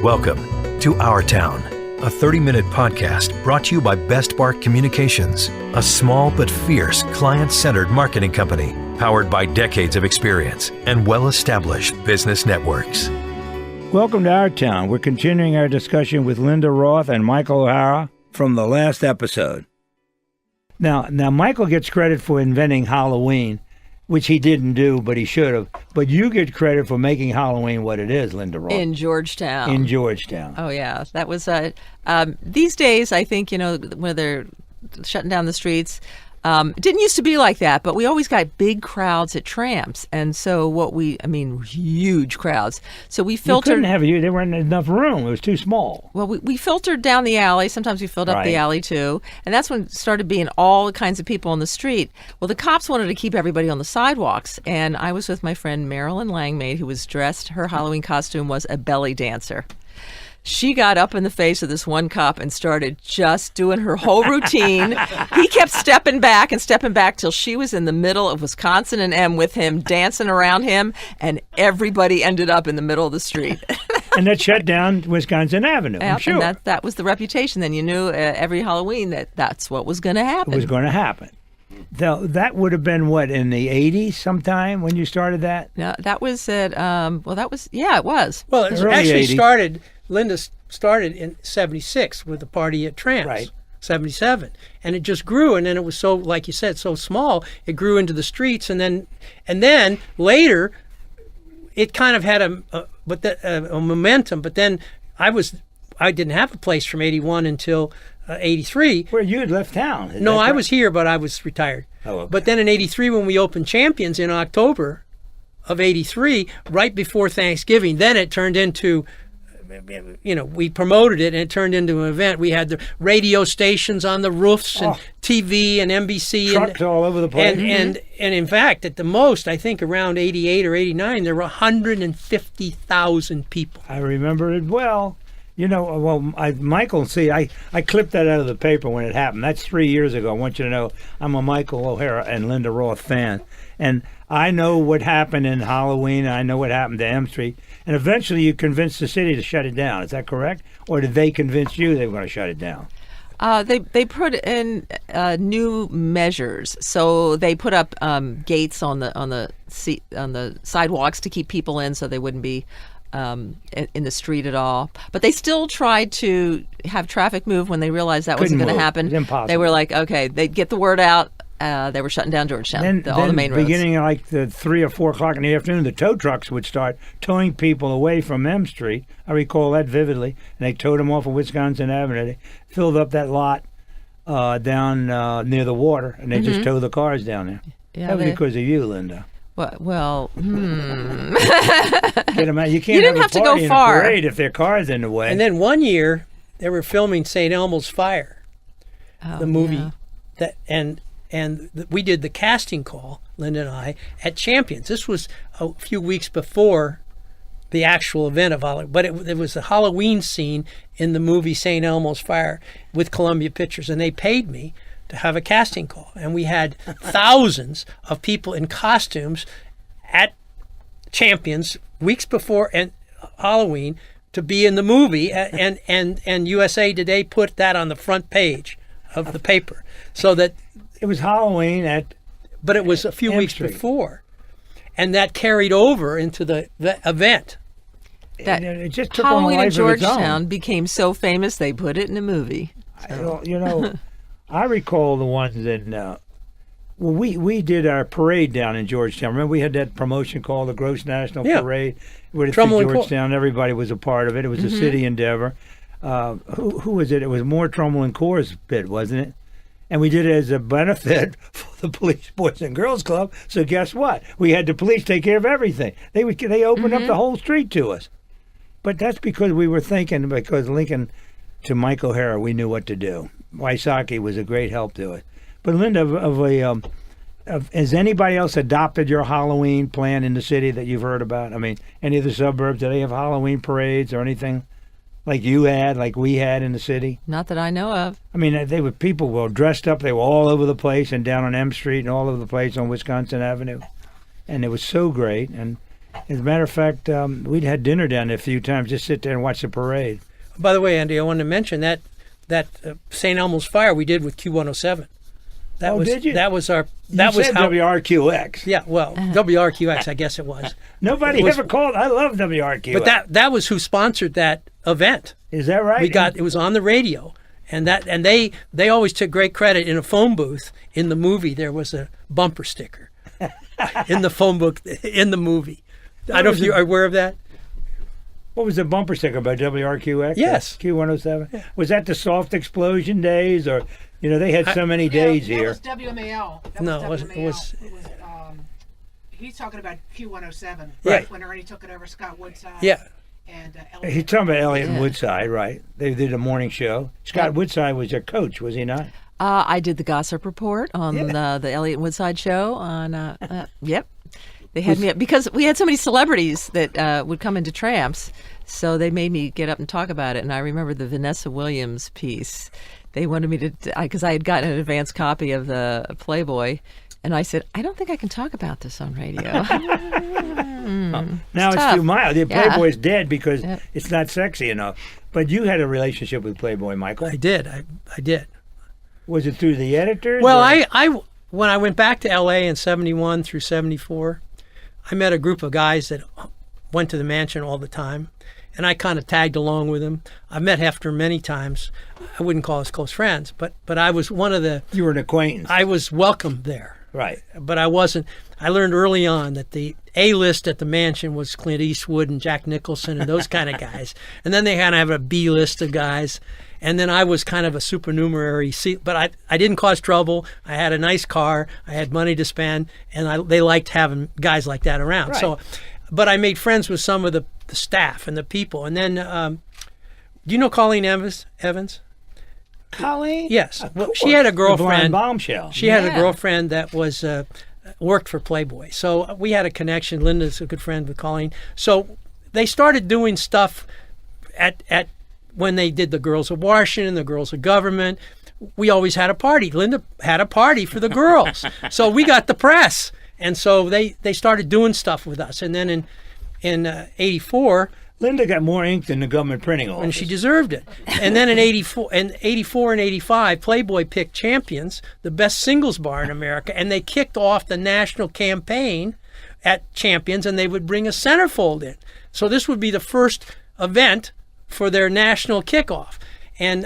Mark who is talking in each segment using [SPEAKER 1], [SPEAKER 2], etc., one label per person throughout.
[SPEAKER 1] Welcome to Our Town, a 30-minute podcast brought to you by Best Bark Communications, a small but fierce client-centered marketing company powered by decades of experience and well-established business networks.
[SPEAKER 2] Welcome to Our Town. We're continuing our discussion with Linda Roth and Michael O'Hara from the last episode. Now, Michael gets credit for inventing Halloween, which he didn't do, but he should have. But you get credit for making Halloween what it is, Linda Roth.
[SPEAKER 3] In Georgetown.
[SPEAKER 2] In Georgetown.
[SPEAKER 3] Oh, yeah. That was, these days, I think, when they're shutting down the streets, it didn't used to be like that, but we always got big crowds at Tramps. And so huge crowds. So we filtered.
[SPEAKER 2] There weren't enough room. It was too small.
[SPEAKER 3] Well, we filtered down the alley. Sometimes we filled up the alley, too. And that's when it started being all kinds of people on the street. Well, the cops wanted to keep everybody on the sidewalks. And I was with my friend Marilyn Langmaid, who was dressed, her Halloween costume was a belly dancer. She got up in the face of this one cop and started just doing her whole routine. He kept stepping back till she was in the middle of Wisconsin and M with him, dancing around him, and everybody ended up in the middle of the street.
[SPEAKER 2] And that shut down Wisconsin Avenue, I'm sure.
[SPEAKER 3] And that was the reputation. Then you knew every Halloween that's what was going to happen.
[SPEAKER 2] It was going to happen. That would have been, what, in the 80s sometime when you started that?
[SPEAKER 3] No, that was at, it was.
[SPEAKER 4] Well, it
[SPEAKER 2] Early
[SPEAKER 4] actually
[SPEAKER 2] 80s.
[SPEAKER 4] Linda started in 76 with a party at Tramps.
[SPEAKER 2] Right.
[SPEAKER 4] 77. And it just grew, and then it was so, like you said, so small, it grew into the streets, and then later, it kind of had a momentum, but then I didn't have a place from 81 until 83.
[SPEAKER 2] Where you had left town.
[SPEAKER 4] No, I was here, but I was retired.
[SPEAKER 2] Oh, okay.
[SPEAKER 4] But then in 83, when we opened Champions in October of 83, right before Thanksgiving, then it turned into, we promoted it and it turned into an event. We had the radio stations on the roofs and TV and NBC.
[SPEAKER 2] Trucks all over the place.
[SPEAKER 4] And in fact, at the most, I think around 88 or 89, there were 150,000 people.
[SPEAKER 2] I remember it well. Michael, see, I clipped that out of the paper when it happened. That's 3 years ago. I want you to know I'm a Michael O'Hara and Linda Roth fan. And I know what happened in Halloween. I know what happened to M Street. And eventually you convinced the city to shut it down. Is that correct? Or did they convince you they were going to shut it down?
[SPEAKER 3] They put in new measures. So they put up gates on the sidewalks to keep people in, so they wouldn't be in the street at all. But they still tried to have traffic move when they realized that wasn't going to happen.
[SPEAKER 2] It's impossible.
[SPEAKER 3] They were like, okay, they'd get the word out. They were shutting down Georgetown, all the main roads.
[SPEAKER 2] Beginning at like the 3 or 4 o'clock in the afternoon, the tow trucks would start towing people away from M Street. I recall that vividly. And they towed them off of Wisconsin Avenue. They filled up that lot down near the water, and they just towed the cars down there.
[SPEAKER 3] Yeah,
[SPEAKER 2] that was because of you, Linda.
[SPEAKER 3] Well,
[SPEAKER 2] Get them out. You
[SPEAKER 3] didn't have to go far.
[SPEAKER 2] Parade if their car's in the way.
[SPEAKER 4] And then one year, they were filming St. Elmo's Fire, the movie, we did the casting call, Linda and I, at Champions. This was a few weeks before the actual event of Halloween, but it was a Halloween scene in the movie St. Elmo's Fire with Columbia Pictures, and they paid me to have a casting call. And we had thousands of people in costumes at Champions weeks before Halloween to be in the movie, and USA Today put that on the front page of the paper, so that
[SPEAKER 2] it was Halloween
[SPEAKER 4] but it was a few weeks before, and that carried over into the event.
[SPEAKER 3] That
[SPEAKER 2] it just took
[SPEAKER 3] Halloween
[SPEAKER 2] on a
[SPEAKER 3] in
[SPEAKER 2] life of its
[SPEAKER 3] Georgetown
[SPEAKER 2] own.
[SPEAKER 3] Became so famous they put it in a movie. So.
[SPEAKER 2] I recall the ones that we did our parade down in Georgetown. Remember we had that promotion called the Gross National Parade. With Georgetown, everybody was a part of it. It was a city endeavor. Who was it? It was more Trumbull and Coors bit, wasn't it? And we did it as a benefit for the Police Boys and Girls Club. So guess what? We had the police take care of everything. They opened up the whole street to us. But that's because we were thinking, because Lincoln to Mike O'Hara, we knew what to do. Wysocki was a great help to it. But Linda, has anybody else adopted your Halloween plan in the city that you've heard about? I mean, any of the suburbs, do they have Halloween parades or anything? Like you had, like we had in the city?
[SPEAKER 3] Not that I know of.
[SPEAKER 2] I mean, people were dressed up. They were all over the place and down on M Street and all over the place on Wisconsin Avenue. And it was so great. And As a matter of fact, we'd had dinner down there a few times, just sit there and watch the parade.
[SPEAKER 4] By the way, Andy, I wanted to mention that St. Elmo's Fire we did with Q107.
[SPEAKER 2] Did you?
[SPEAKER 4] That was our.
[SPEAKER 2] You
[SPEAKER 4] That was
[SPEAKER 2] said
[SPEAKER 4] how.
[SPEAKER 2] WRQX.
[SPEAKER 4] Yeah, well, WRQX, I guess it was.
[SPEAKER 2] Nobody ever called. I love WRQX.
[SPEAKER 4] But that was who sponsored that event.
[SPEAKER 2] Is that right?
[SPEAKER 4] It was on the radio, and they always took great credit. In a phone booth in the movie, there was a bumper sticker in the phone book in the movie. I don't know if you're aware of that.
[SPEAKER 2] What was the bumper sticker about WRQX?
[SPEAKER 4] Yes.
[SPEAKER 2] Q107. Yeah. Was that the soft explosion days, or they had so many days here?
[SPEAKER 5] That was WMAL.
[SPEAKER 4] It was
[SPEAKER 5] he's talking about Q107.
[SPEAKER 4] Right.
[SPEAKER 5] When Ernie took it over, Scott Woodside.
[SPEAKER 4] Yeah.
[SPEAKER 5] And
[SPEAKER 2] he's talking about Elliott and Woodside, right? They did a morning show. Scott Woodside was your coach, was he not?
[SPEAKER 3] I did the gossip report on the Elliott and Woodside show. Yep. They had me up because we had so many celebrities that would come into Tramps, so they made me get up and talk about it. And I remember the Vanessa Williams piece. They wanted me to, because I had gotten an advance copy of the Playboy, and I said, I don't think I can talk about this on radio.
[SPEAKER 2] Now it's too mild. The Playboy's dead because it's not sexy enough. But you had a relationship with Playboy, Michael.
[SPEAKER 4] I did. I did.
[SPEAKER 2] Was it through the editors?
[SPEAKER 4] Well, I when I went back to L.A. in 71 through 74, I met a group of guys that went to the mansion all the time, and I kind of tagged along with them. I met Hefner many times. I wouldn't call us close friends, but I was one of the...
[SPEAKER 2] You were an acquaintance.
[SPEAKER 4] I was welcomed there.
[SPEAKER 2] Right.
[SPEAKER 4] But I wasn't... I learned early on that the A-list at the mansion was Clint Eastwood and Jack Nicholson and those kind of guys. And then they kind of have a B-list of guys. And then I was kind of a supernumerary C, but I didn't cause trouble. I had a nice car. I had money to spend, and they liked having guys like that around.
[SPEAKER 2] Right.
[SPEAKER 4] So, but I made friends with some of the staff and the people. And then, do you know Colleen Evans?
[SPEAKER 2] Colleen?
[SPEAKER 4] Yes. Well, she had a girlfriend.
[SPEAKER 2] The blonde bombshell.
[SPEAKER 4] She had a girlfriend that was worked for Playboy. So we had a connection. Linda's a good friend with Colleen. So they started doing stuff at when they did the Girls of Washington, the Girls of Government. We always had a party. Linda had a party for the girls. So we got the press. And so they started doing stuff with us. And then in 84...
[SPEAKER 2] Linda got more ink than the government printing office.
[SPEAKER 4] And she deserved it. And then in 84 and 85, Playboy picked Champions, the best singles bar in America, and they kicked off the national campaign at Champions, and they would bring a centerfold in. So this would be the first event for their national kickoff. And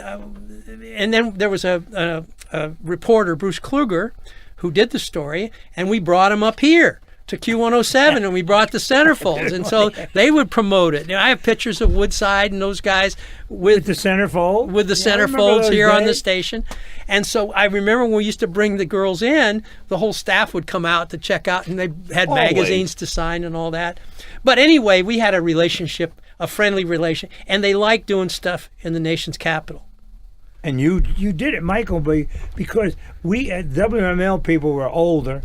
[SPEAKER 4] then there was a reporter, Bruce Kluger, who did the story, and we brought him up here to Q107, and we brought the centerfolds, and so they would promote it. I have pictures of Woodside and those guys with
[SPEAKER 2] the centerfold,
[SPEAKER 4] centerfolds here on the station. And so I remember when we used to bring the girls in, the whole staff would come out to check out, and they had magazines to sign and all that. But anyway, we had a relationship, a friendly relation, and they liked doing stuff in the nation's capital.
[SPEAKER 2] And you did it, Michael, because we WML people were older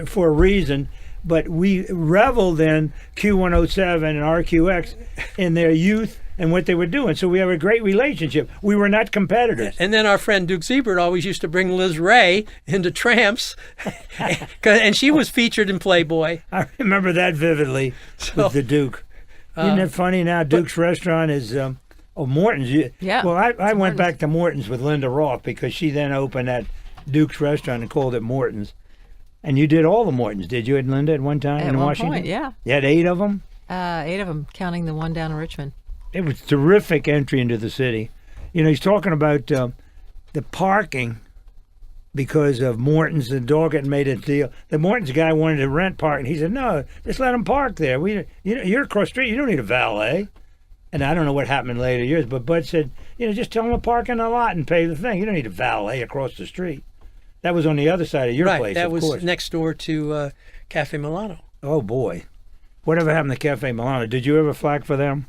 [SPEAKER 2] for a reason, but we reveled in Q107 and RQX in their youth and what they were doing. So we have a great relationship. We were not competitors.
[SPEAKER 4] And then our friend Duke Siebert always used to bring Liz Ray into Tramps, and she was featured in Playboy.
[SPEAKER 2] I remember that vividly with the Duke. Isn't it funny now? Duke's restaurant is... Morton's.
[SPEAKER 3] Yeah.
[SPEAKER 2] Well, I went back to Morton's with Linda Roth because she then opened that Duke's restaurant and called it Morton's. And you did all the Mortons, did you, Linda, at one time in Washington?
[SPEAKER 3] Point, yeah.
[SPEAKER 2] You had 8 of them?
[SPEAKER 3] 8 of them, counting the one down in Richmond.
[SPEAKER 2] It was a terrific entry into the city. He's talking about the parking because of Morton's. The dog had made a deal. The Morton's guy wanted to rent parking. He said, no, just let them park there. You're across the street. You don't need a valet. And I don't know what happened in later years, but Bud said, just tell them to park in the lot and pay the thing. You don't need a valet across the street. That was on the other side of your place,
[SPEAKER 4] that
[SPEAKER 2] of
[SPEAKER 4] was
[SPEAKER 2] course.
[SPEAKER 4] Next door to Cafe Milano.
[SPEAKER 2] Oh, boy. Whatever happened to Cafe Milano? Did you ever flag for them?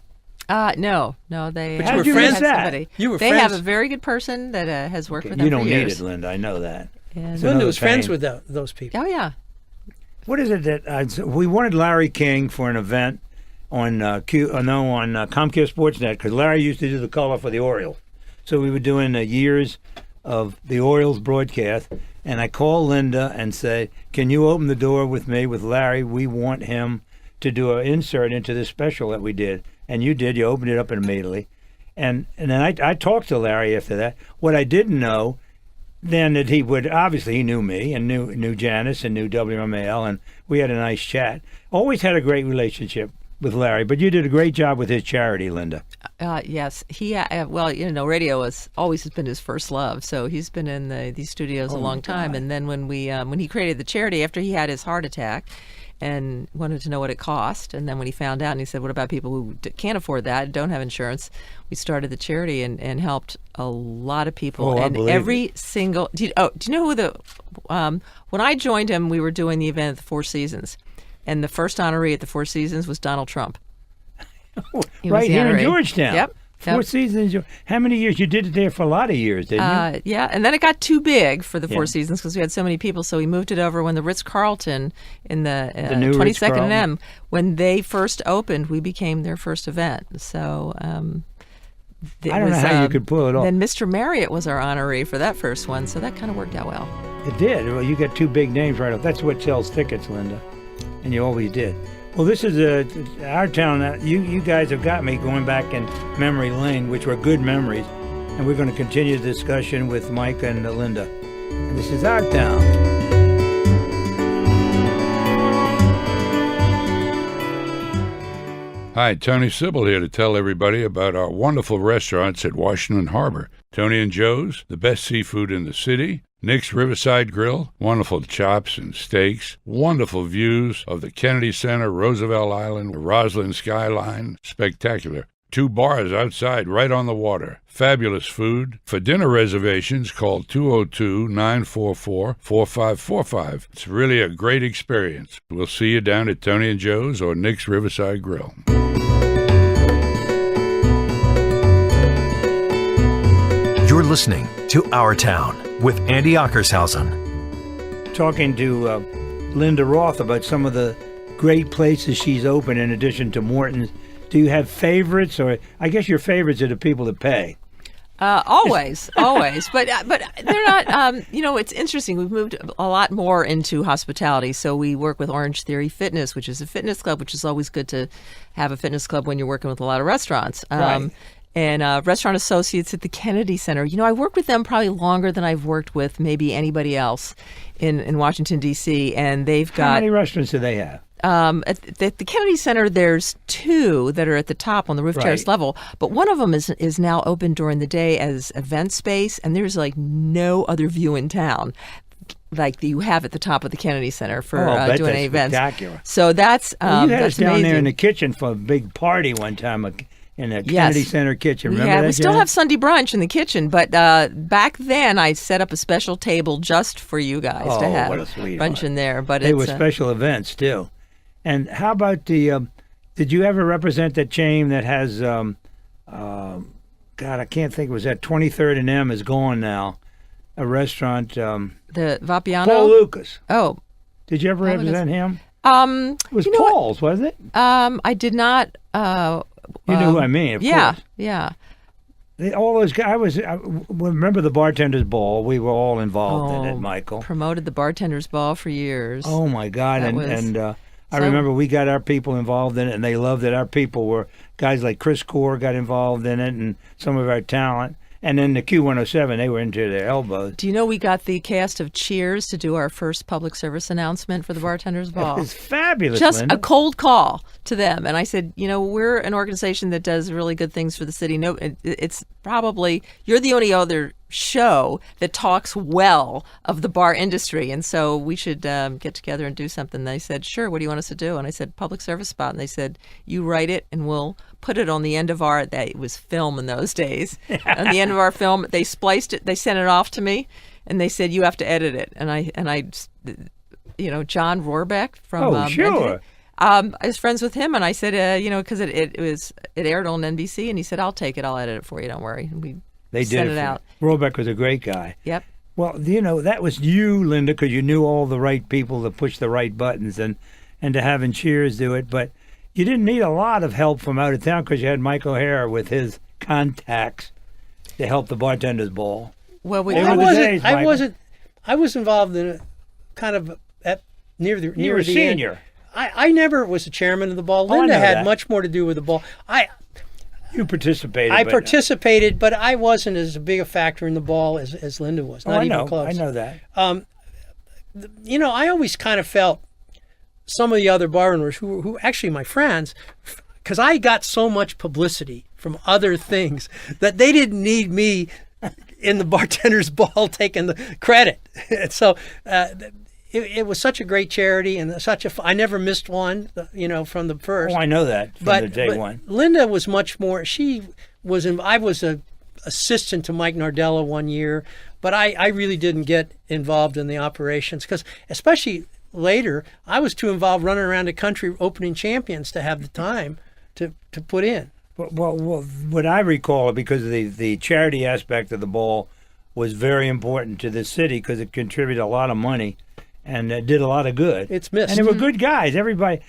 [SPEAKER 3] No. They
[SPEAKER 4] but you were friends.
[SPEAKER 3] You were friends. They have a very good person that has worked with them
[SPEAKER 2] for
[SPEAKER 3] years.
[SPEAKER 2] You don't need it, Linda. I know that.
[SPEAKER 4] Linda was friends with those people.
[SPEAKER 3] Oh, yeah.
[SPEAKER 2] What is it that we wanted Larry King for an event on Comcast Sportsnet because Larry used to do the color for the Orioles. So we were doing years of the Orioles broadcast, and I called Linda and said, can you open the door with me with Larry? We want him to do an insert into this special that we did, and you did. You opened it up immediately, and then I talked to Larry after that. What I didn't know then that he would, obviously he knew me and knew Janice and knew WMAL, and we had a nice chat. Always had a great relationship with Larry, but you did a great job with his charity, Linda.
[SPEAKER 3] Yes, he. Well, radio has always been his first love. So he's been in these studios a long time. And then when he created the charity after he had his heart attack, and wanted to know what it cost, and then when he found out, and he said, "What about people who can't afford that, don't have insurance?" We started the charity and helped a lot of people.
[SPEAKER 2] Oh,
[SPEAKER 3] and every single. Do you know who the? When I joined him, we were doing the event at the Four Seasons. And the first honoree at the Four Seasons was Donald Trump.
[SPEAKER 2] Right here in Georgetown.
[SPEAKER 3] Yep.
[SPEAKER 2] Four Seasons. How many years? You did it there for a lot of years, didn't you?
[SPEAKER 3] Yeah, and then it got too big for the Four Seasons because we had so many people. So we moved it over when the Ritz-Carlton in the 22nd and M, when they first opened, we became their first event. So
[SPEAKER 2] I don't know how you could pull it off.
[SPEAKER 3] Then Mr. Marriott was our honoree for that first one, so that kind of worked out well.
[SPEAKER 2] It did. Well, you got two big names right off. That's what sells tickets, Linda. And you always did. Well, this is our town. You guys have got me going back in memory lane, which were good memories. And we're going to continue the discussion with Mike and Linda. And this is our town.
[SPEAKER 6] Hi, Tony Sybil here to tell everybody about our wonderful restaurants at Washington Harbor. Tony and Joe's, the best seafood in the city. Nick's Riverside Grill, wonderful chops and steaks, wonderful views of the Kennedy Center, Roosevelt Island, the Roslyn skyline, spectacular. 2 bars outside right on the water, fabulous food. For dinner reservations, call 202-944-4545. It's really a great experience. We'll see you down at Tony and Joe's or Nick's Riverside Grill.
[SPEAKER 1] You're listening to Our Town with Andy Ockershausen.
[SPEAKER 2] Talking to Linda Roth about some of the great places she's opened in addition to Morton's. Do you have favorites, or I guess your favorites are the people that pay?
[SPEAKER 3] Always, but they're not. It's interesting. We've moved a lot more into hospitality. So we work with Orange Theory Fitness, which is a fitness club, which is always good to have a fitness club when you're working with a lot of restaurants.
[SPEAKER 2] Right.
[SPEAKER 3] And Restaurant Associates at the Kennedy Center. I worked with them probably longer than I've worked with maybe anybody else in Washington, D.C. And they've got...
[SPEAKER 2] How many restaurants do they have?
[SPEAKER 3] At the Kennedy Center, there's 2 that are at the top on the roof terrace level, but one of them is now open during the day as event space, and there's like no other view in town like you have at the top of the Kennedy Center for doing events.
[SPEAKER 2] Spectacular.
[SPEAKER 3] So that's
[SPEAKER 2] you had
[SPEAKER 3] that's
[SPEAKER 2] us down
[SPEAKER 3] amazing.
[SPEAKER 2] there in the kitchen for a big party one time. In the Kennedy Center kitchen. Remember that,
[SPEAKER 3] we still
[SPEAKER 2] Jan?
[SPEAKER 3] have Sunday brunch in the kitchen, but back then I set up a special table just for you guys to have
[SPEAKER 2] what a sweetheart.
[SPEAKER 3] brunch in there. But
[SPEAKER 2] they were special events too. And how about the? Did you ever represent that chain that has? God, I can't think. Was that 23rd and M is gone now? A restaurant.
[SPEAKER 3] The Vapiano.
[SPEAKER 2] Paul Lucas.
[SPEAKER 3] Oh,
[SPEAKER 2] did you ever represent him?
[SPEAKER 3] It
[SPEAKER 2] was Paul's, wasn't it?
[SPEAKER 3] I did not.
[SPEAKER 2] You know who I mean, of course.
[SPEAKER 3] Yeah.
[SPEAKER 2] All those guys. I remember the bartender's ball. We were all involved in it, Michael.
[SPEAKER 3] Promoted the bartender's ball for years.
[SPEAKER 2] Oh my God! I remember we got our people involved in it, and they loved it. Our people were guys like Chris Core got involved in it, and some of our talent. And then the Q107, they were into their elbows.
[SPEAKER 3] Do you know we got the cast of Cheers to do our first public service announcement for the Bartender's Ball?
[SPEAKER 2] It's fabulous,
[SPEAKER 3] Just
[SPEAKER 2] Linda.
[SPEAKER 3] a cold call to them. And I said, we're an organization that does really good things for the city. No, it's probably, you're the only other show that talks well of the bar industry, and so we should get together and do something. They said, sure, what do you want us to do? And I said, public service spot. And they said, you write it and we'll put it on the end of it was film in those days. On the end of our film, they spliced it, they sent it off to me, and they said, you have to edit it. And I John Rohrbeck from
[SPEAKER 2] sure.
[SPEAKER 3] I was friends with him, and I said, because it aired on NBC, and he said, I'll take it, I'll edit it for you, don't worry. And
[SPEAKER 2] they
[SPEAKER 3] sent
[SPEAKER 2] did
[SPEAKER 3] it out.
[SPEAKER 2] Rohrbeck was a great guy.
[SPEAKER 3] Yep.
[SPEAKER 2] Well, that was you, Linda, because you knew all the right people to push the right buttons and to having Cheers do it. But you didn't need a lot of help from out of town because you had Mike O'Hara with his contacts to help the bartender's ball.
[SPEAKER 3] Well,
[SPEAKER 4] I was involved in a kind of near
[SPEAKER 2] You were a
[SPEAKER 4] the
[SPEAKER 2] senior.
[SPEAKER 4] end. I never was the chairman of the ball.
[SPEAKER 2] I
[SPEAKER 4] Linda
[SPEAKER 2] know
[SPEAKER 4] had
[SPEAKER 2] that.
[SPEAKER 4] much more to do with the ball.
[SPEAKER 2] You participated.
[SPEAKER 4] I
[SPEAKER 2] but-
[SPEAKER 4] participated, but I wasn't as big a factor in the ball as Linda was.
[SPEAKER 2] Oh,
[SPEAKER 4] Not
[SPEAKER 2] I
[SPEAKER 4] even
[SPEAKER 2] know.
[SPEAKER 4] close.
[SPEAKER 2] I know that.
[SPEAKER 4] I always kind of felt some of the other bar owners who actually my friends, because I got so much publicity from other things that they didn't need me in the bartender's ball taking the credit. And so it was such a great charity and I never missed one, from the first.
[SPEAKER 2] Oh, I know that from the day one.
[SPEAKER 4] Linda was much more. I was a assistant to Mike Nardella one year, but I really didn't get involved in the operations because, especially later, I was too involved running around the country opening champions to have the time to put in.
[SPEAKER 2] Well, what I recall, because of the charity aspect of the ball was very important to the city because it contributed a lot of money and did a lot of good.
[SPEAKER 4] It's missed.
[SPEAKER 2] And they were good guys. Everybody,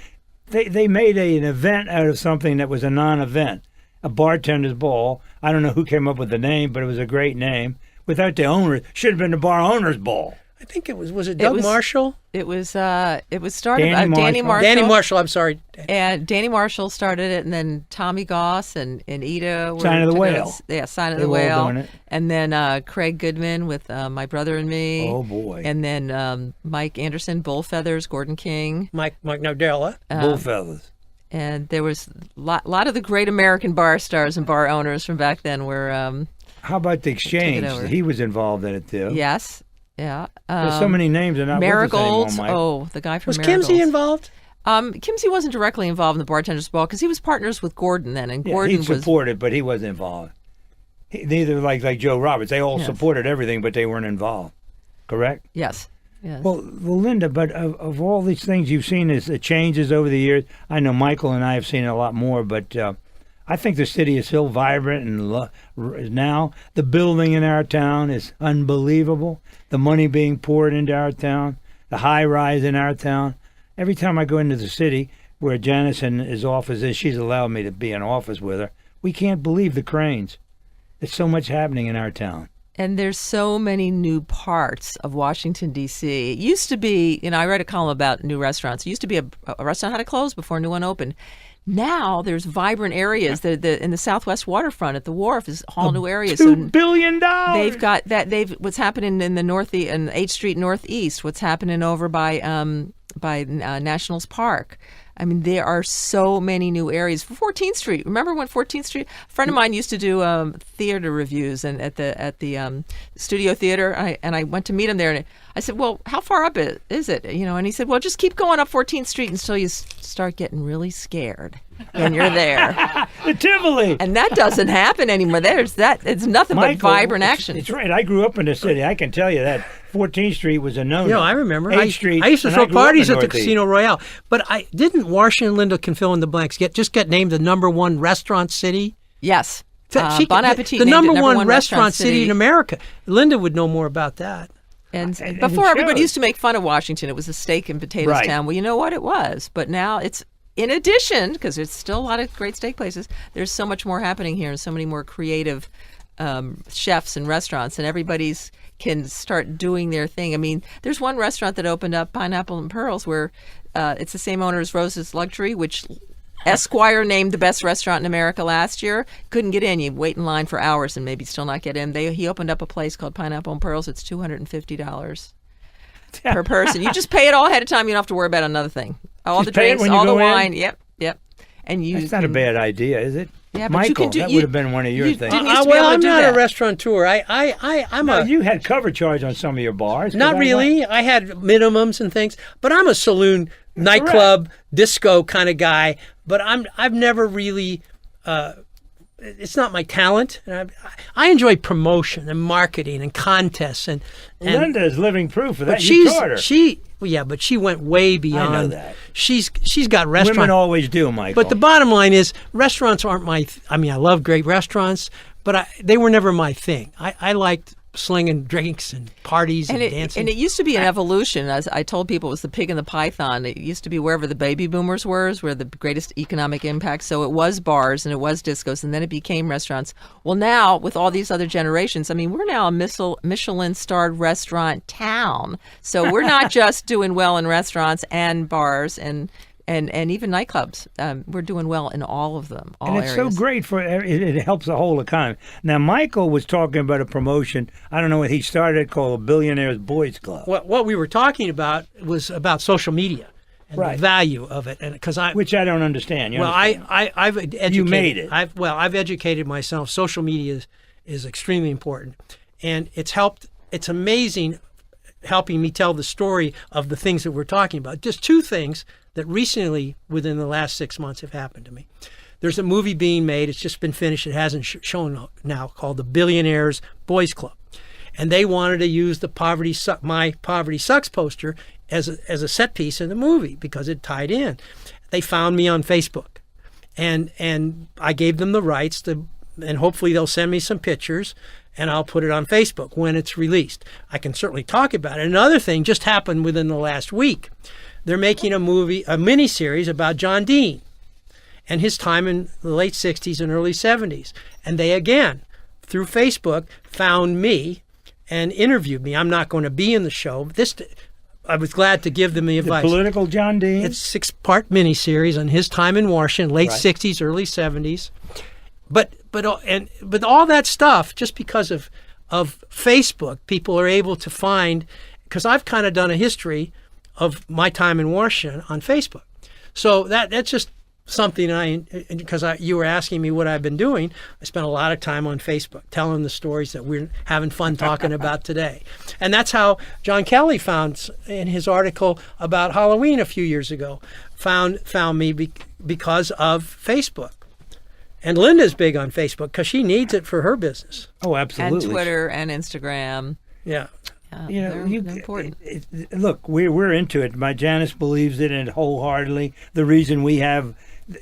[SPEAKER 2] they made an event out of something that was a non-event, a bartender's ball. I don't know who came up with the name, but it was a great name. Without the owner, should have been the bar owner's ball.
[SPEAKER 4] I think it was it Doug Marshall?
[SPEAKER 3] It was started
[SPEAKER 2] Danny
[SPEAKER 3] by Danny Marshall.
[SPEAKER 4] Danny Marshall, I'm sorry.
[SPEAKER 3] And Danny Marshall started it, and then Tommy Goss and Ida were
[SPEAKER 2] Sign of the
[SPEAKER 3] took
[SPEAKER 2] Whale.
[SPEAKER 3] Sign of
[SPEAKER 2] They
[SPEAKER 3] the
[SPEAKER 2] were all
[SPEAKER 3] Whale.
[SPEAKER 2] doing it.
[SPEAKER 3] And then Craig Goodman with My Brother and Me.
[SPEAKER 2] Oh, boy.
[SPEAKER 3] And then Mike Anderson, Bull Feathers, Gordon King.
[SPEAKER 4] Mike Nardella.
[SPEAKER 2] Bullfeathers.
[SPEAKER 3] And there was a lot of the great American bar stars and bar owners from back then were.
[SPEAKER 2] How about the exchange?
[SPEAKER 3] over.
[SPEAKER 2] He was involved in it too.
[SPEAKER 3] Yes. Yeah.
[SPEAKER 2] There's so many names and not with us
[SPEAKER 3] Marigold.
[SPEAKER 2] anymore, Mike.
[SPEAKER 3] Oh, the guy from
[SPEAKER 4] Was
[SPEAKER 3] Marigold.
[SPEAKER 4] Kimsey involved?
[SPEAKER 3] Kimsey wasn't directly involved in the bartender's ball because he was partners with Gordon then, and
[SPEAKER 2] Yeah,
[SPEAKER 3] Gordon
[SPEAKER 2] he
[SPEAKER 3] was
[SPEAKER 2] supported, but he wasn't involved. Neither like Joe Roberts. They all supported everything, but they weren't involved. Correct?
[SPEAKER 3] yes.
[SPEAKER 2] Well, Linda, but of all these things you've seen as the changes over the years, I know Michael and I have seen a lot more, but I think the city is still vibrant and now the building in our town is unbelievable. The money being poured into our town, the high rise in our town. Every time I go into the city where Janice and his office is, she's allowed me to be in office with her. We can't believe the cranes. There's so much happening in our town.
[SPEAKER 3] And there's so many new parts of Washington, D.C. It used to be, I read a column about new restaurants. It used to be a restaurant had to close before a new one opened. Now there's vibrant areas. In the Southwest waterfront at the wharf is all new areas.
[SPEAKER 2] $2 billion.
[SPEAKER 3] They've got that. What's happening in the Northeast and 8th Street Northeast. What's happening over by Nationals Park. I mean, there are so many new areas. 14th Street. Remember when 14th Street? A friend of mine used to do theater reviews and at the Studio Theater. And I went to meet him there, and I said, "Well, how far up is it?" And he said, "Well, just keep going up 14th Street until you start getting really scared, and you're there."
[SPEAKER 2] The Tivoli.
[SPEAKER 3] And that doesn't happen anymore. It's nothing
[SPEAKER 2] Michael,
[SPEAKER 3] but vibrant action.
[SPEAKER 2] It's right. I grew up in the city. I can tell you that 14th Street was a no-no.
[SPEAKER 4] I remember.
[SPEAKER 2] 8th Street.
[SPEAKER 4] I used to
[SPEAKER 2] and
[SPEAKER 4] throw
[SPEAKER 2] grew up
[SPEAKER 4] parties
[SPEAKER 2] in
[SPEAKER 4] at the
[SPEAKER 2] Northeast.
[SPEAKER 4] Casino Royale. But didn't Washington, Linda can fill in the blanks, get named the #1 restaurant city?
[SPEAKER 3] Yes.
[SPEAKER 4] Bon
[SPEAKER 3] Appetit
[SPEAKER 4] the
[SPEAKER 3] named it
[SPEAKER 4] #1 restaurant city in America. Linda would know more about that.
[SPEAKER 3] And
[SPEAKER 2] And
[SPEAKER 3] before,
[SPEAKER 2] it
[SPEAKER 3] everybody
[SPEAKER 2] shows.
[SPEAKER 3] used to make fun of Washington. It was a steak and potatoes
[SPEAKER 2] Right.
[SPEAKER 3] town. Well, you know what it was. But now it's, in addition, because there's still a lot of great steak places, there's so much more happening here and so many more creative chefs and restaurants, and everybody's can start doing their thing. I mean, there's one restaurant that opened up, Pineapple and Pearls, where it's the same owner as Rose's Luxury, which Esquire named the best restaurant in America last year. Couldn't get in. You wait in line for hours and maybe still not get in. He opened up a place called Pineapple and Pearls. It's $250 per person. You just pay it all ahead of time. You don't have to worry about another thing. All
[SPEAKER 2] Just
[SPEAKER 3] the
[SPEAKER 2] pay it
[SPEAKER 3] drinks,
[SPEAKER 2] when you
[SPEAKER 3] all the
[SPEAKER 2] go in?
[SPEAKER 3] wine. Yep. And
[SPEAKER 2] That's not a bad idea, is it?
[SPEAKER 3] Yeah, but you
[SPEAKER 2] Michael,
[SPEAKER 3] can do-
[SPEAKER 2] that
[SPEAKER 3] you-
[SPEAKER 2] would have been one of your
[SPEAKER 3] you
[SPEAKER 2] things.
[SPEAKER 3] didn't used to be able to
[SPEAKER 4] I'm
[SPEAKER 3] do
[SPEAKER 4] not
[SPEAKER 3] that.
[SPEAKER 4] a restaurateur. I'm
[SPEAKER 2] No,
[SPEAKER 4] a
[SPEAKER 2] you had cover charge on some of your bars. 'cause
[SPEAKER 4] not
[SPEAKER 2] I
[SPEAKER 4] really.
[SPEAKER 2] went-
[SPEAKER 4] I had minimums and things, but I'm a saloon, nightclub, disco kind of guy. But I've never really. It's not my talent. And I enjoy promotion and marketing and contests and
[SPEAKER 2] Linda is living proof of that.
[SPEAKER 4] But
[SPEAKER 2] You
[SPEAKER 4] she's
[SPEAKER 2] taught her.
[SPEAKER 4] but she went way beyond.
[SPEAKER 2] that.
[SPEAKER 4] She's got restaurants.
[SPEAKER 2] Women always do, Michael.
[SPEAKER 4] But the bottom line is, restaurants aren't my. I mean, I love great restaurants, but they were never my thing. I liked slinging drinks and parties and dancing.
[SPEAKER 3] And it used to be an evolution. As I told people, it was the pig and the python. It used to be wherever the baby boomers were, is where the greatest economic impact. So it was bars and it was discos, and then it became restaurants. Well, now with all these other generations, I mean, we're now a Michelin-starred restaurant town. So we're not just doing well in restaurants and bars and and even nightclubs. We're doing well in all of them, all
[SPEAKER 2] and it's
[SPEAKER 3] areas.
[SPEAKER 2] so great it helps the whole economy. Now, Michael was talking about a promotion. I don't know what he started called, a Billionaires Boys Club.
[SPEAKER 4] What we were talking about was about social media and the value of it, and which
[SPEAKER 2] I don't understand.
[SPEAKER 4] I've educated.
[SPEAKER 2] You made it.
[SPEAKER 4] I've educated myself. Social media is extremely important, and it's helped. It's amazing, helping me tell the story of the things that we're talking about. Just two things that recently, within the last 6 months, have happened to me. There's a movie being made. It's just been finished. It hasn't shown now, called The Billionaires Boys Club. And they wanted to use the My Poverty Sucks poster as a set piece in the movie because it tied in. They found me on Facebook. And I gave them the rights and hopefully they'll send me some pictures and I'll put it on Facebook when it's released. I can certainly talk about it. Another thing just happened within the last week. They're making a mini-series about John Dean and his time in the late 60s and early 70s. And they, again, through Facebook, found me and interviewed me. I'm not going to be in the show. I was glad to give them the advice.
[SPEAKER 2] The political John Dean?
[SPEAKER 4] It's a 6-part mini-series on his time in Washington, late 60s, early 70s. But all that stuff, just because of Facebook, people are able to find, because I've kind of done a history of my time in Washington on Facebook. So that's just something because you were asking me what I've been doing. I spent a lot of time on Facebook telling the stories that we're having fun talking about today. And that's how John Kelly found, in his article about Halloween a few years ago, found me because of Facebook. And Linda's big on Facebook because she needs it for her business.
[SPEAKER 2] Oh, absolutely.
[SPEAKER 3] And Twitter and Instagram.
[SPEAKER 4] Yeah.
[SPEAKER 3] They're important.
[SPEAKER 2] Look, we're into it. My Janice believes in it wholeheartedly. The reason we have,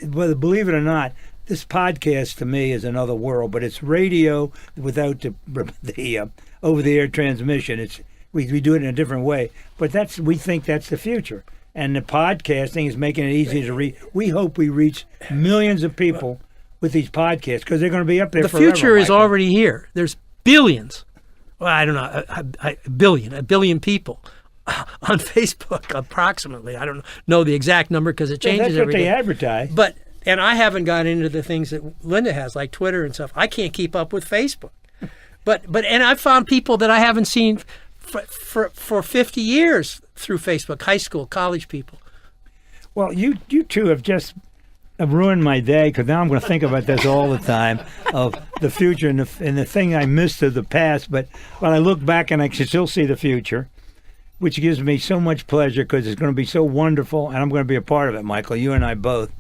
[SPEAKER 2] whether believe it or not, this podcast to me is another world. But it's radio without the over-the-air transmission. We do it in a different way. But we think that's the future. And the podcasting is making it easier to reach. We hope we reach millions of people with these podcasts because they're going to be up there forever.
[SPEAKER 4] The future is already here. There's billions. Well, I don't know, a billion people on Facebook, approximately. I don't know the exact number because it changes every day.
[SPEAKER 2] That's what they advertise.
[SPEAKER 4] And I haven't got into the things that Linda has, like Twitter and stuff. I can't keep up with Facebook. And I've found people that I haven't seen for 50 years through Facebook, high school, college people.
[SPEAKER 2] Well, you two have just ruined my day because now I'm going to think about this all the time of the future and the thing I missed of the past. But when I look back and I can still see the future, which gives me so much pleasure because it's going to be so wonderful and I'm going to be a part of it, Michael, you and I both.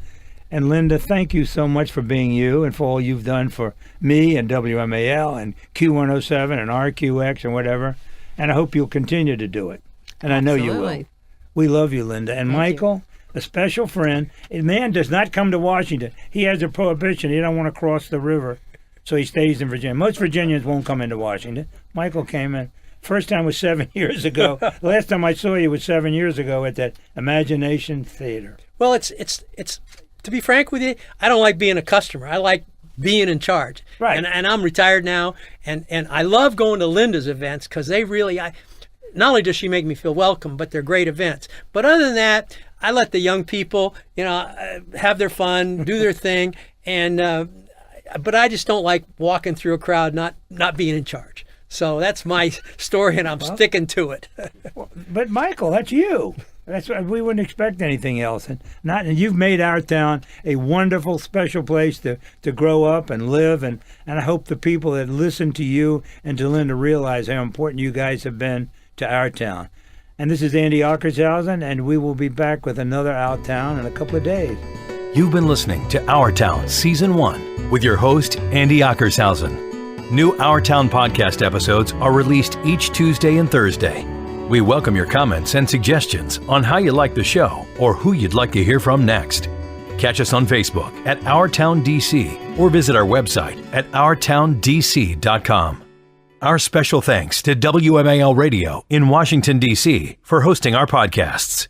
[SPEAKER 2] And Linda, thank you so much for being you and for all you've done for me and WMAL and Q107 and RQX and whatever. And I hope you'll continue to do it. And I know you will. We love you, Linda. And thank Michael, a special friend. A man does not come to Washington. He has a prohibition. He don't want to cross the river, so he stays in Virginia. Most Virginians won't come into Washington. Michael came in. First time was 7 years ago. Last time I saw you was 7 years ago at that Imagination Theater.
[SPEAKER 4] Well, it's to be frank with you, I don't like being a customer. I like being in charge.
[SPEAKER 2] Right.
[SPEAKER 4] And I'm retired now, and I love going to Linda's events because they really, not only does she make me feel welcome, but they're great events. But other than that, I let the young people, have their fun, do their thing, and but I just don't like walking through a crowd not being in charge. So that's my story, and I'm sticking to it.
[SPEAKER 2] But Michael, that's you. That's why we wouldn't expect anything else. And you've made our town a wonderful, special place to grow up and live. And I hope the people that listen to you and to Linda realize how important you guys have been to our town. And this is Andy Ockershausen, and we will be back with another Our Town in a couple of days.
[SPEAKER 1] You've been listening to Our Town Season 1 with your host, Andy Ockershausen. New Our Town podcast episodes are released each Tuesday and Thursday. We welcome your comments and suggestions on how you like the show or who you'd like to hear from next. Catch us on Facebook at Our Town DC or visit our website at OurTownDC.com. Our special thanks to WMAL Radio in Washington, D.C. for hosting our podcasts.